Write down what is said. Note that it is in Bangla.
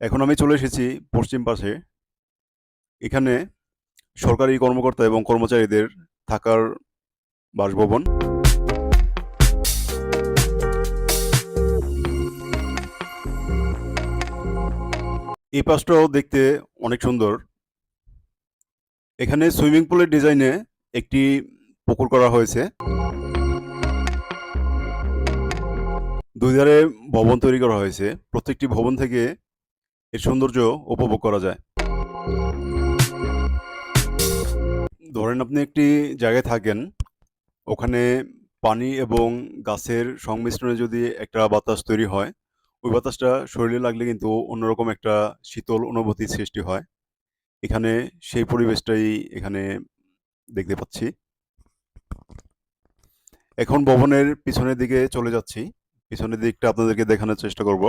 এখন আমি চলে এসেছি পশ্চিম পাশে। এখানে সরকারি কর্মকর্তা এবং কর্মচারীদের থাকার বাসভবন। এই পাশটাও দেখতে অনেক সুন্দর। এখানে সুইমিং পুলের ডিজাইনে একটি পুকুর করা হয়েছে। দুই ধারে ভবন তৈরি করা হয়েছে। প্রত্যেকটি ভবন থেকে এর সৌন্দর্য উপভোগ করা যায়। ধরেন আপনি একটি জায়গায় থাকেন, ওখানে পানি এবং গাছের সংমিশ্রণে যদি একটা বাতাস তৈরি হয়, ওই বাতাসটা শরীরে লাগলে কিন্তু অন্যরকম একটা শীতল অনুভূতির সৃষ্টি হয়। এখানে সেই পরিবেশটাই এখানে দেখতে পাচ্ছি। এখন ভবনের পিছনের দিকে চলে যাচ্ছি। পিছনের দিকটা আপনাদেরকে দেখানোর চেষ্টা করব।